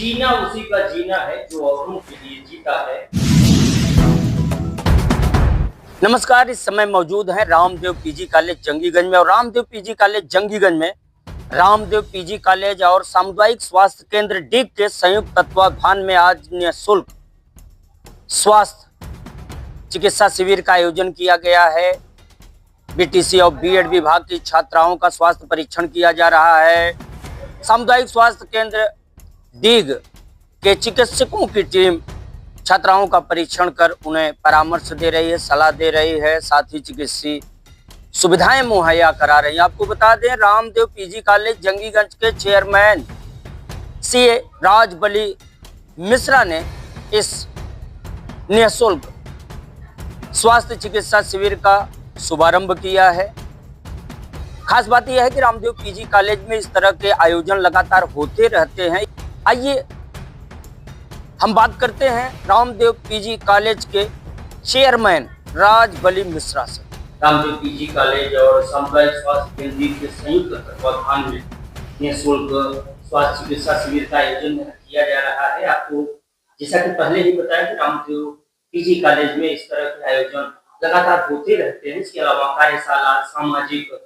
जीना उसी का जीना है जो औरों के लिए जीता है। नमस्कार, इस समय मौजूद है रामदेव पीजी कॉलेज जंगीगंज में। और रामदेव पीजी कॉलेज जंगीगंज में रामदेव पीजी कॉलेज और सामुदायिक स्वास्थ्य केंद्र डीग के संयुक्त तत्वाधान में आज निःशुल्क स्वास्थ्य चिकित्सा शिविर का आयोजन किया गया है। बीटीसी और बीएड विभाग की छात्राओं का स्वास्थ्य परीक्षण किया जा रहा है। सामुदायिक स्वास्थ्य केंद्र डीग के चिकित्सकों की टीम छात्राओं का परीक्षण कर उन्हें परामर्श दे रही है, सलाह दे रही है, साथ ही चिकित्सीय सुविधाएं मुहैया करा रही है। आपको बता दें, रामदेव पीजी कॉलेज जंगीगंज के चेयरमैन सीए राजबली मिश्रा ने इस निःशुल्क स्वास्थ्य चिकित्सा शिविर का शुभारंभ किया है। खास बात यह है कि रामदेव पीजी कॉलेज में इस तरह के आयोजन लगातार होते रहते हैं। आइए हम बात करते हैं रामदेव पीजी कॉलेज के चेयरमैन राजबली मिश्रा से। रामदेव पीजी कॉलेज और सामुदायिक स्वास्थ्य केंद्र के संयुक्त तत्वाधान में निःशुल्क स्वास्थ्य चिकित्सा शिविर का आयोजन किया जा रहा है। आपको जैसा कि पहले ही बताया कि रामदेव पीजी कॉलेज में इस तरह के आयोजन लगातार होते रहते हैं। इसके अलावा कार्यशाला, सामाजिक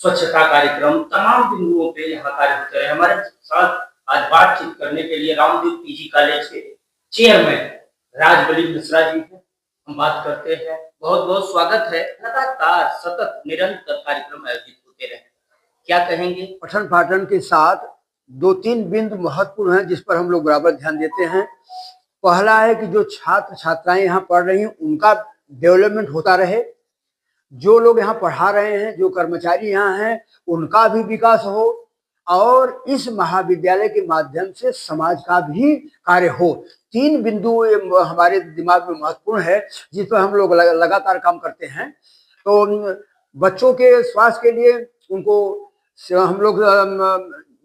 स्वच्छता कार्यक्रम, तमाम बिंदुओं पे यहाँ कार्य होते रहे। हमारे साथ आज बातचीत करने के लिए रामदेव पीजी कॉलेज के चेयरमैन राजबली मिश्रा जी हैं। हम बात करते हैं। बहुत बहुत स्वागत है। लगातार सतत निरंतर कार्यक्रम आयोजित होते रहे, क्या कहेंगे? पठन पाठन के साथ दो तीन बिंदु महत्वपूर्ण हैं जिस पर हम लोग बराबर ध्यान देते हैं। पहला है कि जो छात्र छात्राएं यहाँ पढ़ रही हैं उनका डेवलपमेंट होता रहे, जो लोग यहाँ पढ़ा रहे हैं, जो कर्मचारी यहाँ हैं, उनका भी विकास हो, और इस महाविद्यालय के माध्यम से समाज का भी कार्य हो। तीन बिंदु हमारे दिमाग में महत्वपूर्ण है जिस पर हम लोग लगातार काम करते हैं। तो बच्चों के स्वास्थ्य के लिए उनको हम लोग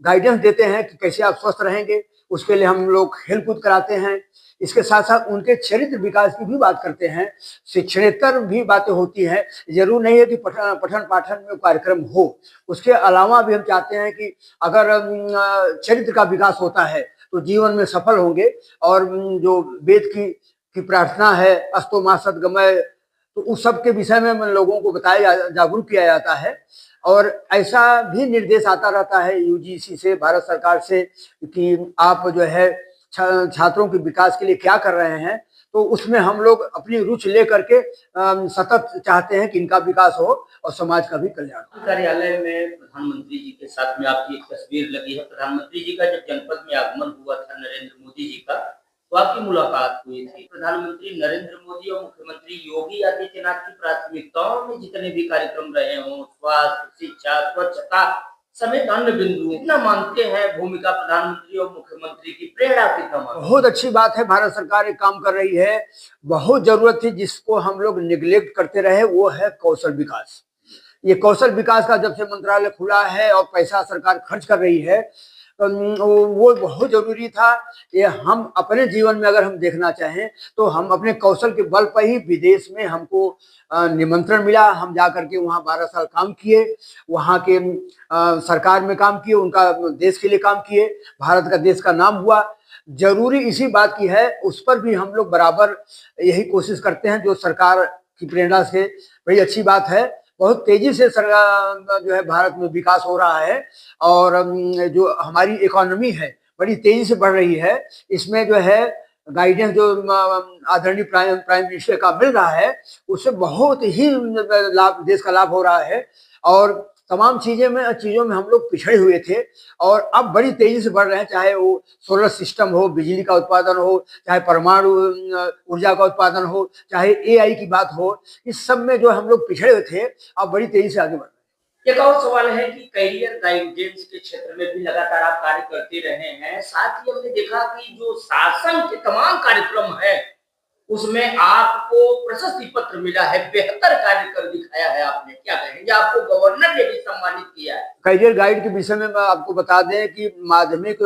गाइडेंस देते हैं कि कैसे आप स्वस्थ रहेंगे, उसके लिए हम लोग खेल कूद कराते हैं। इसके साथ साथ उनके चरित्र विकास की भी बात करते हैं, शिक्षणेतर भी बातें होती हैं। जरूर नहीं है कि पठन पाठन में कार्यक्रम हो, उसके अलावा भी हम चाहते हैं कि अगर चरित्र का विकास होता है तो जीवन में सफल होंगे। और जो वेद की प्रार्थना है, अस्तो मा सद्गमय, तो उस सब के विषय में लोगों को बताया, जागरूक किया जाता है। और ऐसा भी निर्देश आता रहता है यूजीसी से, भारत सरकार से, कि आप जो है छात्रों के विकास के लिए क्या कर रहे हैं। तो उसमें हम लोग अपनी रुचि लेकर के सतत चाहते हैं कि इनका विकास हो और समाज का भी कल्याण हो। कार्यालय में प्रधानमंत्री जी के साथ में आपकी एक तस्वीर लगी है। प्रधानमंत्री जी का जब जनपद में आगमन हुआ था नरेंद्र मोदी जी का, तो आपकी मुलाकात हुई थी। प्रधानमंत्री नरेंद्र मोदी और मुख्यमंत्री योगी आदित्यनाथ की प्राथमिकताओं में जितने भी कार्यक्रम रहे हों, स्वास्थ्य, शिक्षा, स्वच्छता समेत अन्य बिंदु, इतना मानते हैं भूमिका प्रधानमंत्री और मुख्यमंत्री की प्रेरणा कितना? बहुत अच्छी बात है, भारत सरकार एक काम कर रही है। बहुत जरूरत थी जिसको हम लोग निगलेक्ट करते रहे, वो है कौशल विकास। ये कौशल विकास का जब से मंत्रालय खुला है और पैसा सरकार खर्च कर रही है, वो बहुत जरूरी था। ये हम अपने जीवन में अगर हम देखना चाहें तो हम अपने कौशल के बल पर ही, विदेश में हमको निमंत्रण मिला, हम जा करके वहाँ 12 साल काम किए, वहाँ के सरकार में काम किए, उनका देश के लिए काम किए, भारत का देश का नाम हुआ। जरूरी इसी बात की है, उस पर भी हम लोग बराबर यही कोशिश करते हैं जो सरकार की प्रेरणा से। बड़ी अच्छी बात है, बहुत तेजी से सरकार जो है भारत में विकास हो रहा है, और जो हमारी इकोनॉमी है बड़ी तेजी से बढ़ रही है। इसमें जो है गाइडेंस जो आदरणीय प्राइम मिनिस्टर का मिल रहा है, उससे बहुत ही लाभ, देश का लाभ हो रहा है। और तमाम चीजों में हम लोग पिछड़े हुए थे और अब बड़ी तेजी से बढ़ रहे हैं, चाहे वो सोलर सिस्टम हो, बिजली का उत्पादन हो, चाहे परमाणु ऊर्जा का उत्पादन हो, चाहे एआई की बात हो, इस सब में जो हम लोग पिछड़े हुए थे अब बड़ी तेजी से आगे बढ़ रहे हैं। एक और सवाल है कि करियर गाइडेंस के क्षेत्र में भी लगातार आप कार्य करते रहे हैं। साथ ही हमने देखा कि जो शासन के तमाम कार्यक्रम है उसमें आपको प्रशस्ति पत्र मिला है, बेहतर कार्य कर दिखाया है आपने, क्या कहेंगे? आपको गवर्नर ने भी सम्मानित किया है। करियर गाइड के विषय में मैं आपको बता दें कि माध्यमिक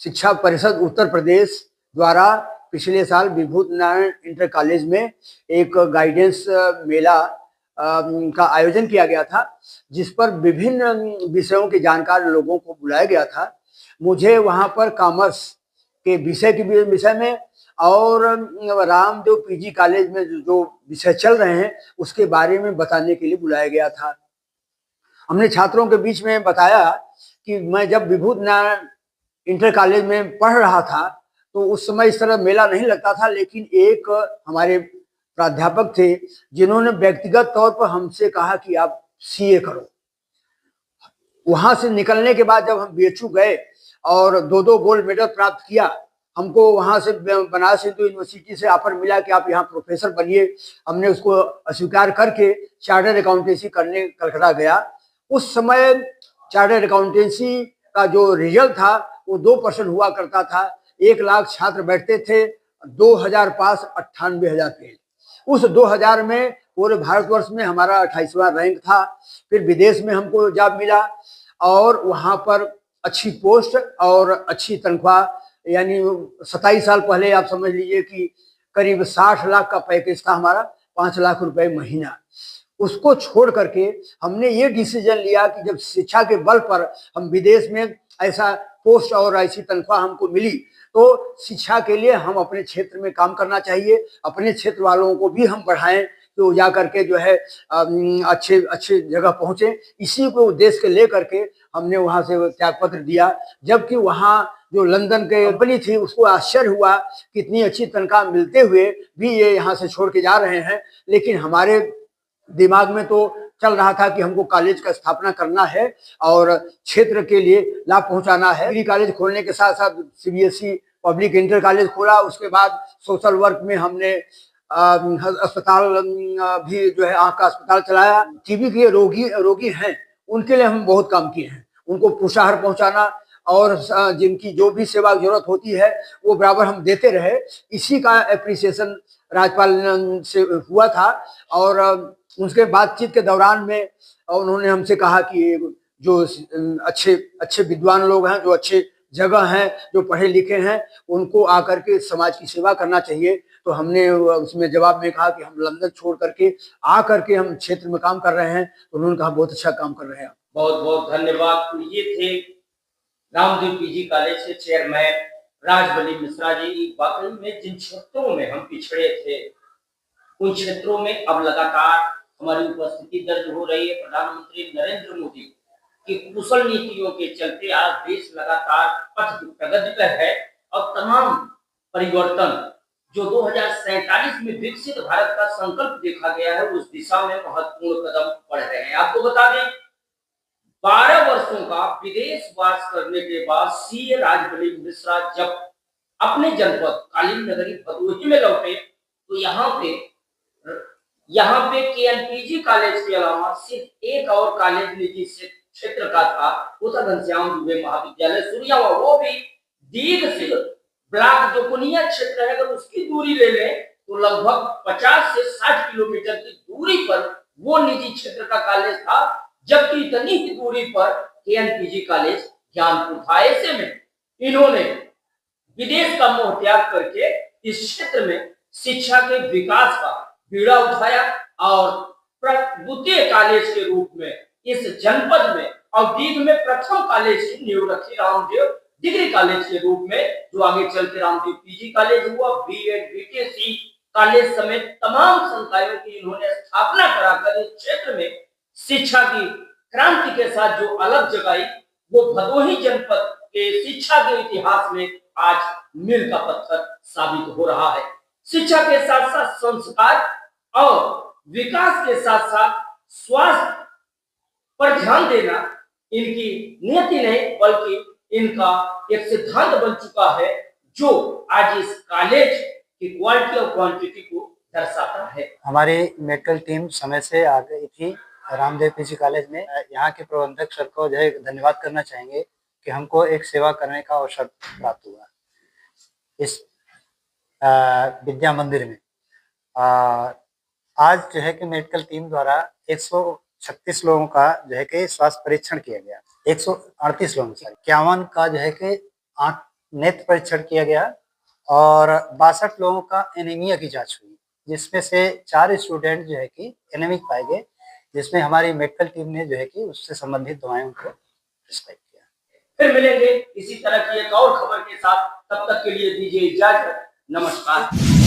शिक्षा परिषद उत्तर प्रदेश द्वारा पिछले साल विभूत नारायण इंटर कॉलेज में एक गाइडेंस मेला का आयोजन किया गया था, जिस पर विभिन्न विषयों के जानकार लोगों को बुलाया गया था। मुझे वहां पर कॉमर्स के विषय में और रामदेव पीजी कॉलेज में जो विषय चल रहे हैं उसके बारे में बताने के लिए बुलाया गया था। हमने छात्रों के बीच में बताया कि मैं जब विभूत नारायण इंटर कॉलेज में पढ़ रहा था तो उस समय इस तरह मेला नहीं लगता था, लेकिन एक हमारे प्राध्यापक थे जिन्होंने व्यक्तिगत तौर पर हमसे कहा कि आप सीए करो। वहां से निकलने के बाद जब हम बीएचयू गए और 2-2 गोल्ड मेडल प्राप्त किया, हमको वहां से बनारस हिंदू यूनिवर्सिटी से ऑफर मिला कि आप यहाँ प्रोफेसर बनिए। हमने उसको अस्वीकार करके चार्टर्ड अकाउंटेंसी करने कलकत्ता गया। उस समय चार्टर्ड अकाउंटेंसी का जो रिजल्ट था वो 2% हुआ करता था। 1 लाख छात्र बैठते थे, 2000 पास, 98,000 फेल। उस 2000 में पूरे भारतवर्ष में हमारा 28वां रैंक था। फिर विदेश में हमको जॉब मिला और वहां पर अच्छी पोस्ट और अच्छी तनख्वाह, यानी 27 साल पहले आप समझ लीजिए कि करीब 60 लाख का पैकेज था हमारा, 5 लाख रुपए महीना। उसको छोड़ करके हमने ये डिसीजन लिया कि जब शिक्षा के बल पर हम विदेश में ऐसा पोस्ट और ऐसी तनख्वाह हमको मिली तो शिक्षा के लिए हम अपने क्षेत्र में काम करना चाहिए। अपने क्षेत्र वालों को भी हम बढ़ाएं तो जा करके जो है अच्छे अच्छे जगह पहुंचे। इसी को उद्देश्य के लेकर के हमने वहां से त्यागपत्र दिया। जबकि वहां जो लंदन के कंपनी थी उसको आश्चर्य हुआ कि इतनी अच्छी तनख्वाह मिलते हुए भी ये यहाँ से छोड़ के जा रहे हैं, लेकिन हमारे दिमाग में तो चल रहा था कि हमको कॉलेज का स्थापना करना है और क्षेत्र के लिए लाभ पहुंचाना है। डिग्री कॉलेज खोलने के साथ साथ सीबीएसई पब्लिक इंटर कॉलेज खोला। उसके बाद सोशल वर्क में हमने अस्पताल भी जो है आँख का अस्पताल चलाया। टीबी के रोगी हैं उनके लिए हम बहुत काम किए हैं। उनको पुष्टाहार पहुंचाना और जिनकी जो भी सेवा की जरूरत होती है वो बराबर हम देते रहे। इसी का एप्रिसिएशन राज्यपाल से हुआ था और उसके बातचीत के दौरान में उन्होंने हमसे कहा कि जो अच्छे अच्छे विद्वान लोग हैं, जो अच्छे जगह हैं, जो पढ़े लिखे हैं, उनको आकर के समाज की सेवा करना चाहिए। तो हमने उसमें जवाब में कहा कि हम लंदन छोड़ करके आकर के हम क्षेत्र में काम कर रहे हैं। तो उन्होंने कहा बहुत अच्छा काम कर रहे हैं। बहुत बहुत धन्यवाद। तो ये थे रामदेव पीजी कॉलेज के चेयरमैन राजबली मिश्रा जी। वाकई में जिन क्षेत्रों में हम पिछड़े थे उन क्षेत्रों में अब लगातार हमारी उपस्थिति दर्ज हो रही है। प्रधानमंत्री नरेंद्र मोदी की कुशल नीतियों के चलते आज देश लगातार पथ प्रगति पर है और तमाम परिवर्तन जो 2047 में विकसित भारत का संकल्प देखा गया है उस दिशा में महत्वपूर्ण कदम बढ़ रहे हैं। आपको बता दें 12 वर्षों का विदेशवास करने के बाद सीए राजबली मिश्रा जब अपने जनपद कालीन नगरी भदोही में लौटे तो यहाँ पे केएनपीजी कॉलेज के अलावा सिर्फ एक और कॉलेज निजी क्षेत्र का था, वो था घनश्याम दुबे महाविद्यालय सूर्यावा। वो भी दीघ से ब्लॉक जो पुनिया क्षेत्र है अगर उसकी दूरी ले लें तो लगभग 50 से 60 किलोमीटर की दूरी पर वो निजी क्षेत्र का कॉलेज था। जबकि इतनी ही दूरी पर केएनपीजी कॉलेज ज्ञानपुर था। ऐसे में इन्होंने विदेश का मोह त्याग करके इस क्षेत्र में शिक्षा के विकास का बीड़ा उठाया और द्वितीय कॉलेज के रूप में इस जनपद में और दीघ में प्रथम कॉलेज की नींव रखी रामदेव डिग्री कॉलेज के रूप में, जो आगे चल के रामदेव पीजी कॉलेज हुआ। बीएड बीटीसी कॉलेज समेत तमाम संकायों की इन्होंने स्थापना कराकर इस क्षेत्र में शिक्षा की क्रांति के साथ जो अलग जगाई वो भदोही जनपद के शिक्षा के इतिहास में आज मील का पत्थर साबित हो रहा है। शिक्षा के साथ साथ संस्कार और विकास के साथ साथ स्वास्थ्य पर ध्यान देना इनकी नियति नहीं बल्कि इनका एक सिद्धांत बन चुका है जो आज इस कॉलेज की क्वालिटी और क्वांटिटी को दर्शाता है। हमारी मेडिकल टीम समय से आ गई थी रामदेव पीजी कॉलेज में। यहाँ के प्रबंधक सर को जो है धन्यवाद करना चाहेंगे कि हमको एक सेवा करने का अवसर प्राप्त हुआ इस विद्या मंदिर में। आज जो है कि मेडिकल टीम द्वारा 136 लोगों का जो है कि स्वास्थ्य परीक्षण किया गया। 138 लोगों का 51 का जो है कि आंख नेत्र परीक्षण किया गया और 62 लोगों का एनीमिया की जांच हुई, जिसमें से 4 स्टूडेंट जो है कि एनीमिक पाए गए, जिसमें हमारी मेडिकल टीम ने जो है कि उससे संबंधित दवाएं उनको प्रिस्क्राइब किया। फिर मिलेंगे इसी तरह की एक और खबर के साथ। तब तक के लिए दीजिए इजाजत। नमस्कार।